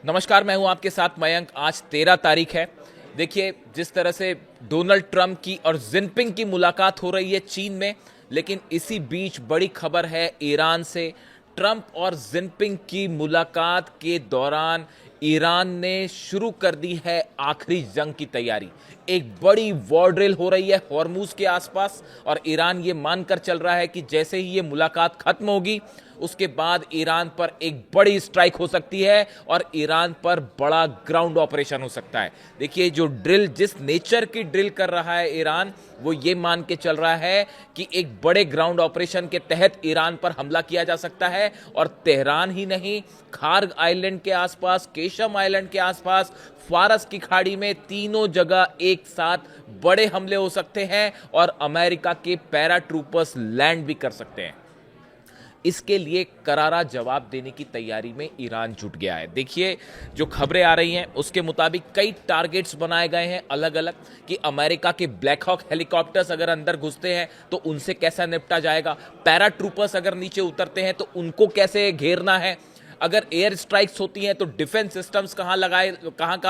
नमस्कार, मैं हूं आपके साथ मयंक। आज 13 तारीख है। देखिए, जिस तरह से डोनाल्ड ट्रंप की और जिनपिंग की मुलाकात हो रही है चीन में, लेकिन इसी बीच बड़ी खबर है ईरान से। ट्रंप और जिनपिंग की मुलाकात के दौरान ईरान ने शुरू कर दी है आखिरी जंग की तैयारी। एक बड़ी वॉर ड्रिल हो रही है हॉर्मूज के आसपास, और ईरान ये मानकर चल रहा है कि जैसे ही ये मुलाकात खत्म होगी उसके बाद ईरान पर एक बड़ी स्ट्राइक हो सकती है और ईरान पर बड़ा ग्राउंड ऑपरेशन हो सकता है। देखिए, जो ड्रिल, जिस नेचर की ड्रिल कर रहा है ईरान, वो ये मान के चल रहा है कि एक बड़े ग्राउंड ऑपरेशन के तहत ईरान पर हमला किया जा सकता है। और तेहरान ही नहीं, खार्ग आइलैंड के आसपास, केशम आइलैंड के आसपास, फारस की खाड़ी में, तीनों जगह एक साथ बड़े हमले हो सकते हैं और अमेरिका के पैराट्रूपर्स लैंड भी कर सकते हैं। इसके लिए करारा जवाब देने की तैयारी में ईरान जुट गया है। देखिए, जो खबरें आ रही हैं उसके मुताबिक कई टारगेट्स बनाए गए हैं अलग अलग, कि अमेरिका के ब्लैक हॉक हेलीकॉप्टर्स अगर अंदर घुसते हैं तो उनसे कैसा निपटा जाएगा, पैराट्रूपर्स अगर नीचे उतरते हैं तो उनको कैसे घेरना है, अगर एयर स्ट्राइक्स होती हैं तो डिफेंस सिस्टम्स कहां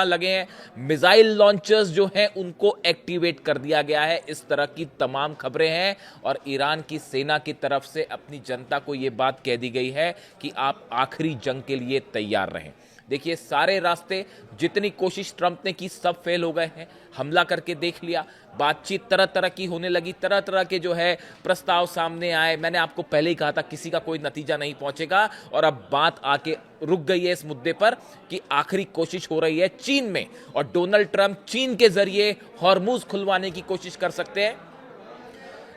लगे हैं, मिसाइल लॉन्चर्स जो हैं उनको एक्टिवेट कर दिया गया है। इस तरह की तमाम खबरें हैं और ईरान की सेना की तरफ से अपनी जनता को यह बात कह दी गई है कि आप आखिरी जंग के लिए तैयार रहें। देखिए, सारे रास्ते, जितनी कोशिश ट्रंप ने की, सब फेल हो गए हैं। हमला करके देख लिया, बातचीत तरह तरह की होने लगी, तरह तरह के जो है प्रस्ताव सामने आए। मैंने आपको पहले ही कहा था किसी का कोई नतीजा नहीं पहुंचेगा, और अब बात आके रुक गई है इस मुद्दे पर कि आखिरी कोशिश हो रही है चीन में, और डोनाल्ड ट्रंप चीन के जरिए हॉर्मूज खुलवाने की कोशिश कर सकते हैं।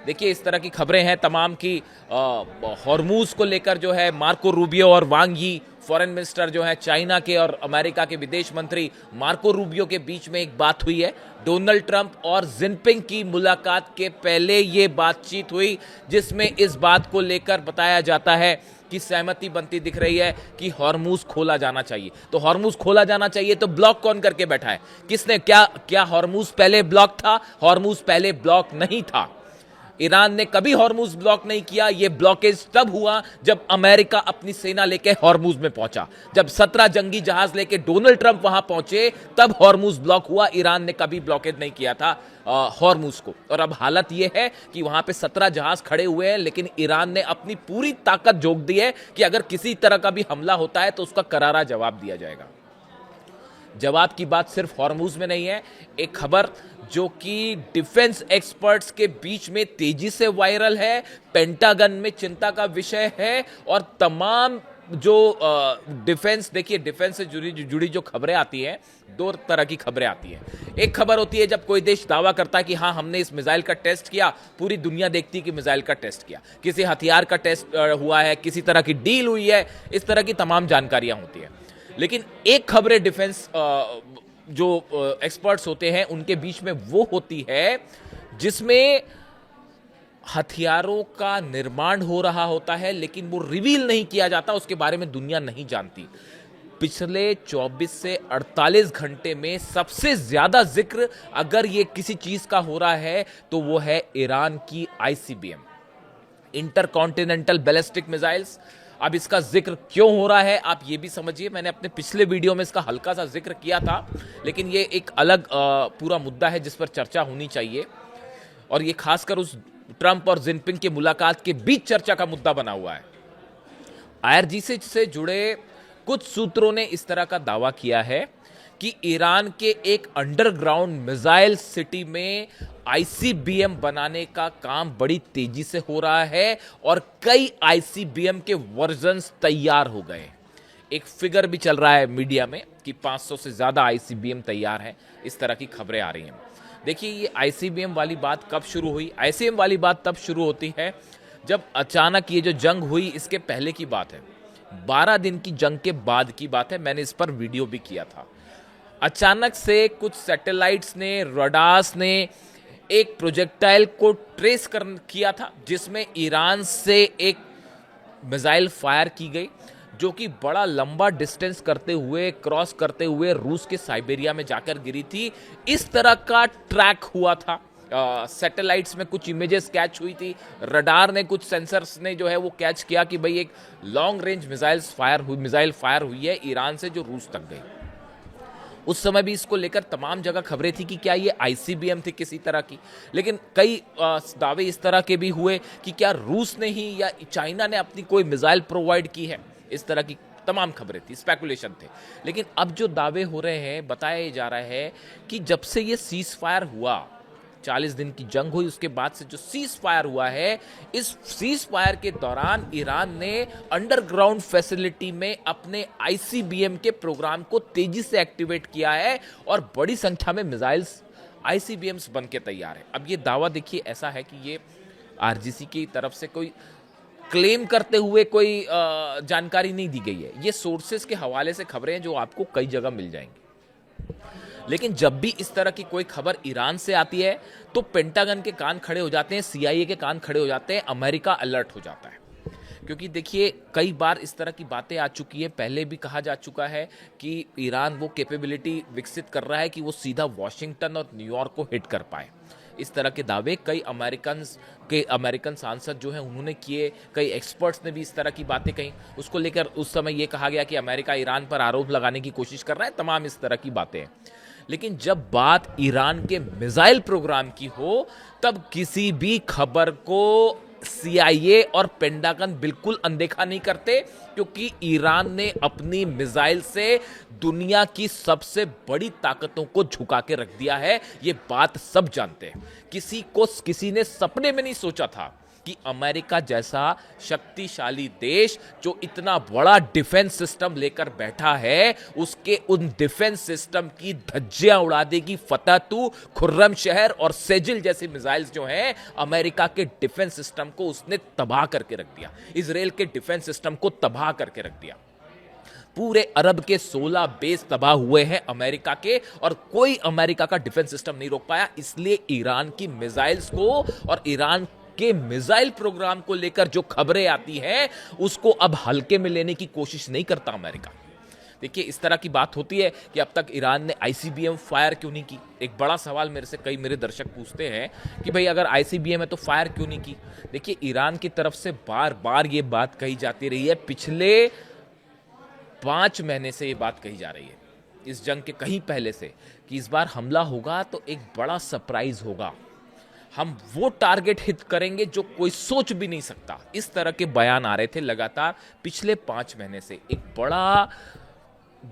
देखिए, इस तरह की खबरें हैं तमाम की हॉर्मूज को लेकर जो है मार्को रूबियो और वांग यी, फॉरेन मिनिस्टर जो है चाइना के, और अमेरिका के विदेश मंत्री मार्को रूबियो के बीच में एक बात हुई है। डोनाल्ड ट्रंप और जिनपिंग की मुलाकात के पहले ये बातचीत हुई, जिसमें इस बात को लेकर बताया जाता है कि सहमति बनती दिख रही है कि हॉर्मूज खोला जाना चाहिए। तो हॉर्मूज खोला जाना चाहिए तो ब्लॉक कौन करके बैठा है? किसने? क्या हॉर्मूज पहले ब्लॉक था? हॉर्मूज पहले ब्लॉक नहीं था। ईरान ने कभी हॉर्मूज ब्लॉक नहीं किया। यह ब्लॉकेज तब हुआ जब अमेरिका अपनी सेना लेके हॉर्मूज में पहुंचा। जब 17 जंगी जहाज लेके डोनाल्ड ट्रंप वहां पहुंचे तब हॉर्मूज ब्लॉक हुआ। ईरान ने कभी ब्लॉकेज नहीं किया था हॉर्मूज को। और अब हालत यह है कि वहां पे 17 जहाज खड़े हुए हैं, लेकिन ईरान ने अपनी पूरी ताकत झोंक दी है कि अगर किसी तरह का भी हमला होता है तो उसका करारा जवाब दिया जाएगा। जवाब की बात सिर्फ हॉर्मूज में नहीं है। एक खबर जो कि डिफेंस एक्सपर्ट्स के बीच में तेजी से वायरल है, पेंटागन में चिंता का विषय है, और तमाम जो डिफेंस, देखिए, डिफेंस से जुड़ी जो खबरें आती हैं, दो तरह की खबरें आती हैं। एक खबर होती है जब कोई देश दावा करता है कि हाँ, हमने इस मिसाइल का टेस्ट किया, पूरी दुनिया देखती है कि मिसाइल का टेस्ट किया, किसी हथियार का टेस्ट हुआ है, किसी तरह की डील हुई है, इस तरह की तमाम जानकारियां होती हैं। लेकिन एक खबरें डिफेंस जो एक्सपर्ट्स होते हैं उनके बीच में वो होती है जिसमें हथियारों का निर्माण हो रहा होता है, लेकिन वो रिवील नहीं किया जाता, उसके बारे में दुनिया नहीं जानती। पिछले 24 से 48 घंटे में सबसे ज्यादा जिक्र अगर ये किसी चीज का हो रहा है तो वो है ईरान की आईसीबीएम, इंटरकॉन्टिनेंटल बैलिस्टिक मिसाइल्स। अब इसका जिक्र क्यों हो रहा है आप ये भी समझिए। मैंने अपने पिछले वीडियो में इसका हल्का सा जिक्र किया था, लेकिन ये एक अलग पूरा मुद्दा है जिस पर चर्चा होनी चाहिए, और ये खासकर उस ट्रंप और जिनपिंग की मुलाकात के बीच चर्चा का मुद्दा बना हुआ है। आईआरजीसी से जुड़े कुछ सूत्रों ने इस तरह का दावा किया है कि ईरान के एक अंडरग्राउंड मिसाइल सिटी में आईसीबीएम बनाने का काम बड़ी तेजी से हो रहा है और कई आईसीबीएम के वर्जन्स तैयार हो गए। एक फिगर भी चल रहा है मीडिया में कि 500 से ज्यादा आईसीबीएम तैयार हैं। इस तरह की खबरें आ रही हैं। देखिए, ये आईसीबीएम वाली बात कब शुरू हुई? आईसीबीएम वाली बात तब शुरू होती है जब अचानक ये जो जंग हुई, इसके पहले की बात है, 12 दिन की जंग के बाद की बात है। मैंने इस पर वीडियो भी किया था। अचानक से कुछ सैटेलाइट्स ने, रडार्स ने एक प्रोजेक्टाइल को ट्रेस किया था, जिसमें ईरान से एक मिसाइल फायर की गई जो कि बड़ा लंबा डिस्टेंस करते हुए, क्रॉस करते हुए रूस के साइबेरिया में जाकर गिरी थी। इस तरह का ट्रैक हुआ था। सैटेलाइट्स में कुछ इमेजेस कैच हुई थी, रडार ने कुछ सेंसर्स ने जो है वो कैच किया कि भाई एक लॉन्ग रेंज मिसाइल फायर हुई है ईरान से जो रूस तक गई। उस समय भी इसको लेकर तमाम जगह खबरें थी कि क्या ये आईसीबीएम थी किसी तरह की, लेकिन कई दावे इस तरह के भी हुए कि क्या रूस ने ही या चाइना ने अपनी कोई मिसाइल प्रोवाइड की है। इस तरह की तमाम खबरें थी, स्पेकुलेशन थे। लेकिन अब जो दावे हो रहे हैं, बताया जा रहा है कि जब से ये सीज फायर हुआ, 40 दिन की जंग हुई, उसके बाद से जो सीज फायर हुआ है, इस सीज फायर के दौरान ईरान ने अंडरग्राउंड फैसिलिटी में अपने आईसीबीएम के प्रोग्राम को तेजी से एक्टिवेट किया है और बड़ी संख्या में मिसाइल्स आईसीबीएम्स बन के तैयार है। अब ये दावा देखिए ऐसा है कि ये आरजीसी की तरफ से कोई क्लेम करते हुए कोई जानकारी नहीं दी गई है, ये सोर्सेस के हवाले से खबरें हैं जो आपको कई जगह मिल जाएंगी। लेकिन जब भी इस तरह की कोई खबर ईरान से आती है तो पेंटागन के कान खड़े हो जाते हैं, सीआईए के कान खड़े हो जाते हैं, अमेरिका अलर्ट हो जाता है। क्योंकि देखिए कई बार इस तरह की बातें आ चुकी है, पहले भी कहा जा चुका है कि ईरान वो कैपेबिलिटी विकसित कर रहा है कि वो सीधा वॉशिंगटन और न्यूयॉर्क को हिट कर पाए। इस तरह के दावे कई अमेरिकन सांसद जो हैं उन्होंने किए, कई एक्सपर्ट्स ने भी इस तरह की बातें कही। उसको लेकर उस समय ये कहा गया कि अमेरिका ईरान पर आरोप लगाने की कोशिश कर रहा है, तमाम इस तरह की बातें हैं। लेकिन जब बात ईरान के मिसाइल प्रोग्राम की हो तब किसी भी खबर को सीआईए और पेंटागन बिल्कुल अनदेखा नहीं करते, क्योंकि ईरान ने अपनी मिसाइल से दुनिया की सबसे बड़ी ताकतों को झुका के रख दिया है। ये बात सब जानते हैं। किसी ने सपने में नहीं सोचा था कि अमेरिका जैसा शक्तिशाली देश जो इतना बड़ा डिफेंस सिस्टम लेकर बैठा है, उसके उन डिफेंस सिस्टम की धज्जियां उड़ा देगी फतह, खुर्रम शहर और सेजिल जैसी मिसाइल्स जो हैं, अमेरिका के डिफेंस सिस्टम को उसने तबाह करके रख दिया, इजराइल के डिफेंस सिस्टम को तबाह करके रख दिया। पूरे अरब के 16 बेस तबाह हुए हैं अमेरिका के, और कोई अमेरिका का डिफेंस सिस्टम नहीं रोक पाया। इसलिए ईरान की मिसाइल्स को और ईरान के मिसाइल प्रोग्राम को लेकर जो खबरें आती हैं उसको अब हल्के में लेने की कोशिश नहीं करता अमेरिका। देखिए इस तरह की बात होती है कि अब तक ईरान ने आईसीबीएम फायर क्यों नहीं की। एक बड़ा सवाल मेरे दर्शक पूछते हैं कि भाई अगर आईसीबीएम है तो फायर क्यों नहीं की। देखिए ईरान की तरफ से बार बार ये बात कही जाती रही है, पिछले 5 महीने से ये बात कही जा रही है, इस जंग के कहीं पहले से, कि इस बार हमला होगा तो एक बड़ा सरप्राइज होगा, हम वो टारगेट हिट करेंगे जो कोई सोच भी नहीं सकता। इस तरह के बयान आ रहे थे लगातार पिछले 5 महीने से। एक बड़ा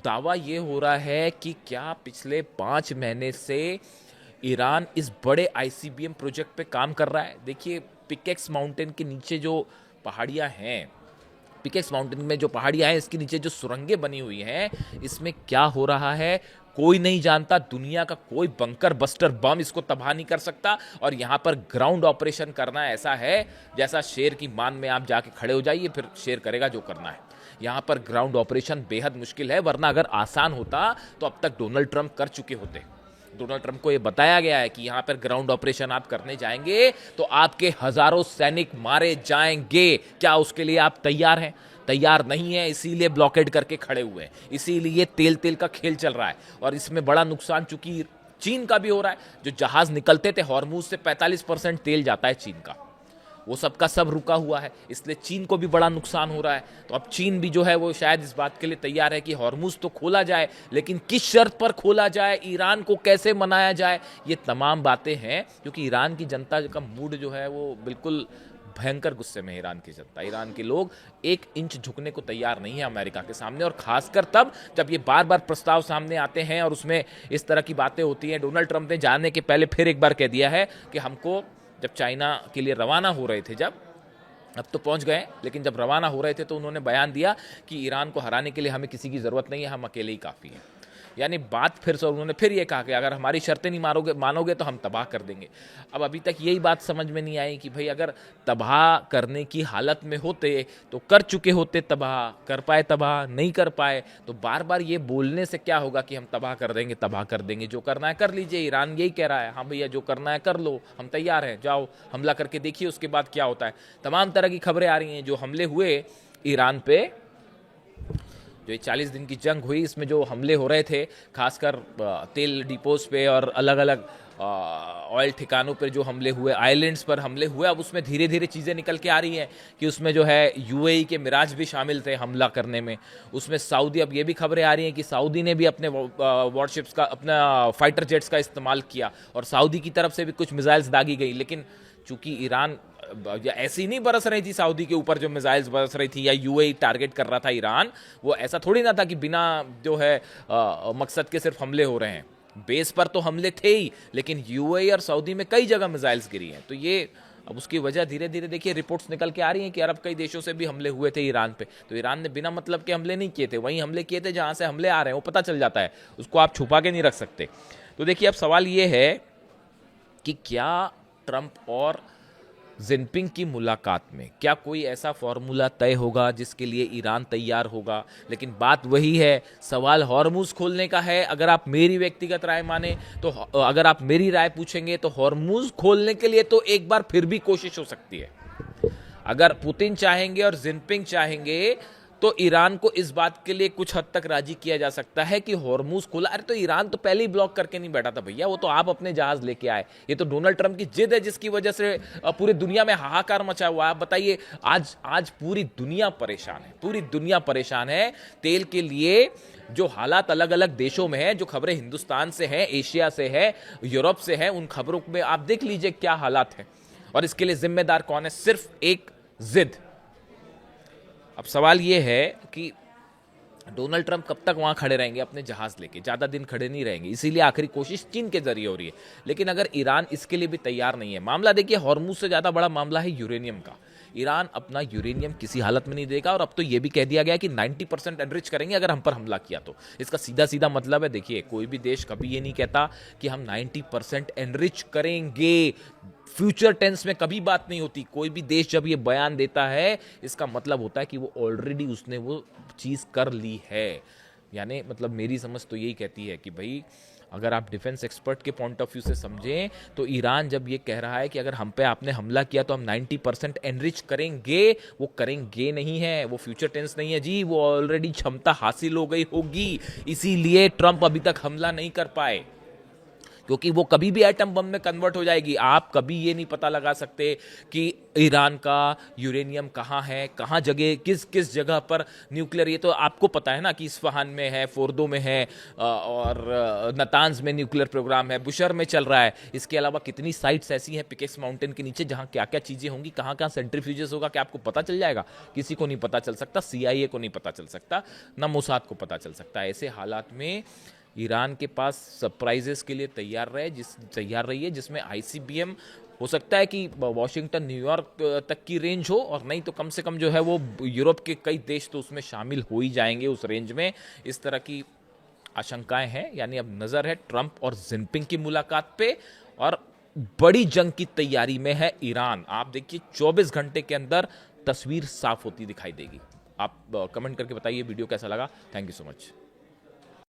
दावा ये हो रहा है कि क्या पिछले 5 महीने से ईरान इस बड़े आईसीबीएम प्रोजेक्ट पे काम कर रहा है। देखिए पिकेक्स माउंटेन के नीचे जो पहाड़ियां हैं, पिकेक्स माउंटेन में जो पहाड़ियां हैं, इसके नीचे जो सुरंगें बनी हुई हैं, इसमें क्या हो रहा है कोई नहीं जानता। दुनिया का कोई बंकर बस्टर बम इसको तबाह नहीं कर सकता। और यहाँ पर ग्राउंड ऑपरेशन करना ऐसा है जैसा शेर की मान में आप जाके खड़े हो जाइए, फिर शेर करेगा जो करना है। यहाँ पर ग्राउंड ऑपरेशन बेहद मुश्किल है, वरना अगर आसान होता तो अब तक डोनाल्ड ट्रंप कर चुके होते। डोनाल्ड ट्रंप को यह बताया गया है कि यहाँ पर ग्राउंड ऑपरेशन आप करने जाएंगे तो आपके हजारों सैनिक मारे जाएंगे। क्या उसके लिए आप तैयार हैं? तैयार नहीं है, इसीलिए ब्लॉकेड करके खड़े हुए हैं, इसीलिए तेल तेल का खेल चल रहा है। और इसमें बड़ा नुकसान चूंकि चीन का भी हो रहा है। जो जहाज निकलते थे हॉर्मूज से 45% तेल जाता है चीन का, वो सब का सब रुका हुआ है, इसलिए चीन को भी बड़ा नुकसान हो रहा है। तो अब चीन भी जो है वो शायद इस बात के लिए तैयार है कि हॉर्मूज तो खोला जाए, लेकिन किस शर्त पर खोला जाए, ईरान को कैसे मनाया जाए, ये तमाम बातें हैं। क्योंकि ईरान की जनता का मूड जो है वो बिल्कुल भयंकर गुस्से में है। ईरान की जनता, ईरान के लोग 1 इंच झुकने को तैयार नहीं है अमेरिका के सामने, और खासकर तब जब ये बार बार प्रस्ताव सामने आते हैं और उसमें इस तरह की बातें होती हैं। डोनाल्ड ट्रंप ने जाने के पहले फिर एक बार कह दिया है कि हमको, जब चाइना के लिए रवाना हो रहे थे, जब अब तो पहुंच गए, लेकिन जब रवाना हो रहे थे तो उन्होंने बयान दिया कि ईरान को हराने के लिए हमें किसी की ज़रूरत नहीं है, हम अकेले ही काफ़ी हैं। यानी बात फिर से उन्होंने फिर ये कहा कि अगर हमारी शर्तें नहीं मानोगे तो हम तबाह कर देंगे। अब अभी तक यही बात समझ में नहीं आई कि भाई अगर तबाह करने की हालत में होते तो कर चुके होते तबाह, कर पाए तबाह, नहीं कर पाए तो बार बार ये बोलने से क्या होगा कि हम तबाह कर देंगे, जो करना है कर लीजिए। ईरान यही कह रहा है, हाँ भैया जो करना है कर लो, हम तैयार हैं, जाओ हमला करके देखिए उसके बाद क्या होता है। तमाम तरह की खबरें आ रही हैं। जो हमले हुए ईरान पे, जो ये 40 दिन की जंग हुई, इसमें जो हमले हो रहे थे, खासकर तेल डिपोज पे और अलग अलग ऑयल ठिकानों पर जो हमले हुए, आइलैंड्स पर हमले हुए, अब उसमें धीरे धीरे चीज़ें निकल के आ रही हैं कि उसमें जो है यूएई के मिराज भी शामिल थे हमला करने में। उसमें सऊदी, अब ये भी खबरें आ रही हैं कि सऊदी ने भी अपने वॉरशिप्स का, अपना फाइटर जेट्स का इस्तेमाल किया और सऊदी की तरफ से भी कुछ मिसाइल्स दागी गई। लेकिन चूंकि ईरान ऐसी नहीं बरस रही थी सऊदी के ऊपर जो मिसाइल्स बरस रही थी, या यूएई टारगेट कर रहा था ईरान, वो ऐसा थोड़ी ना था कि बिना जो है मकसद के सिर्फ हमले हो रहे हैं। बेस पर तो हमले थे ही, लेकिन यूएई और सऊदी में कई जगह मिसाइल्स गिरी हैं। तो ये अब उसकी वजह धीरे धीरे देखिए रिपोर्ट्स निकल के आ रही हैं कि अरब कई देशों से भी हमले हुए थे ईरान पे। तो ईरान ने बिना मतलब के हमले नहीं किए थे, वहीं हमले किए थे जहां से हमले आ रहे हैं, वो पता चल जाता है, उसको आप छुपा के नहीं रख सकते। तो देखिए अब सवाल ये है कि क्या ट्रंप और जिनपिंग की मुलाकात में क्या कोई ऐसा फॉर्मूला तय होगा जिसके लिए ईरान तैयार होगा। लेकिन बात वही है, सवाल हॉर्मुज खोलने का है। अगर आप मेरी व्यक्तिगत राय माने तो, अगर आप मेरी राय पूछेंगे तो हॉर्मुज खोलने के लिए तो एक बार फिर भी कोशिश हो सकती है। अगर पुतिन चाहेंगे और जिनपिंग चाहेंगे तो ईरान को इस बात के लिए कुछ हद तक राजी किया जा सकता है कि हॉर्मुज खुला। अरे तो ईरान तो पहले ही ब्लॉक करके नहीं बैठा था भैया, वो तो आप अपने जहाज लेके आए। ये तो डोनाल्ड ट्रंप की जिद है जिसकी वजह से पूरी दुनिया में हाहाकार मचा हुआ है। आप बताइए, आज पूरी दुनिया परेशान है, पूरी दुनिया परेशान है तेल के लिए। जो हालात अलग अलग देशों में है, जो खबरें हिंदुस्तान से हैं, एशिया से है, यूरोप से है, उन खबरों में आप देख लीजिए क्या हालात है। और इसके लिए जिम्मेदार कौन है? सिर्फ एक जिद। अब सवाल यह है कि डोनाल्ड ट्रंप कब तक वहां खड़े रहेंगे अपने जहाज लेके? ज्यादा दिन खड़े नहीं रहेंगे, इसीलिए आखिरी कोशिश चीन के जरिए हो रही है। लेकिन अगर ईरान इसके लिए भी तैयार नहीं है, मामला देखिए हॉर्मुज से ज्यादा बड़ा मामला है यूरेनियम का। ईरान अपना यूरेनियम किसी हालत में नहीं देगा, और अब तो यह भी कह दिया गया कि 90% एनरिच करेंगे अगर हम पर हमला किया तो। इसका सीधा सीधा मतलब है, देखिए कोई भी देश कभी ये नहीं कहता कि हम 90% एनरिच करेंगे। फ्यूचर टेंस में कभी बात नहीं होती। कोई भी देश जब ये बयान देता है, इसका मतलब होता है कि वो ऑलरेडी उसने वो चीज़ कर ली है। यानी मतलब मेरी समझ तो यही कहती है कि भाई अगर आप डिफेंस एक्सपर्ट के पॉइंट ऑफ व्यू से समझें तो ईरान जब ये कह रहा है कि अगर हम पे आपने हमला किया तो हम 90% एनरिच करेंगे, वो करेंगे नहीं है, वो फ्यूचर टेंस नहीं है जी, वो ऑलरेडी क्षमता हासिल हो गई होगी। इसीलिए ट्रंप अभी तक हमला नहीं कर पाए, क्योंकि वो कभी भी एटम बम में कन्वर्ट हो जाएगी। आप कभी ये नहीं पता लगा सकते कि ईरान का यूरेनियम कहाँ है, कहाँ जगह, किस किस जगह पर न्यूक्लियर। ये तो आपको पता है ना कि इस्फहान में है, फोर्दो में है, और नतांज में न्यूक्लियर प्रोग्राम है, बुशर में चल रहा है। इसके अलावा कितनी साइट्स ऐसी हैं पिकेक्स माउंटेन के नीचे जहाँ क्या क्या चीज़ें होंगी, कहाँ कहाँ सेंट्रीफ्यूजेस होगा, क्या आपको पता चल जाएगा? किसी को नहीं पता चल सकता, CIA को नहीं पता चल सकता, ना मोसाद को पता चल सकता। ऐसे हालात में ईरान के पास सरप्राइजेस के लिए तैयार रही है, जिसमें ICBM हो सकता है कि वॉशिंगटन न्यूयॉर्क तक की रेंज हो, और नहीं तो कम से कम जो है वो यूरोप के कई देश तो उसमें शामिल हो ही जाएंगे उस रेंज में। इस तरह की आशंकाएं हैं। यानी अब नज़र है ट्रंप और जिनपिंग की मुलाकात पे, और बड़ी जंग की तैयारी में है ईरान। आप देखिए 24 घंटे के अंदर तस्वीर साफ होती दिखाई देगी। आप कमेंट करके बताइए वीडियो कैसा लगा। Thank you so much.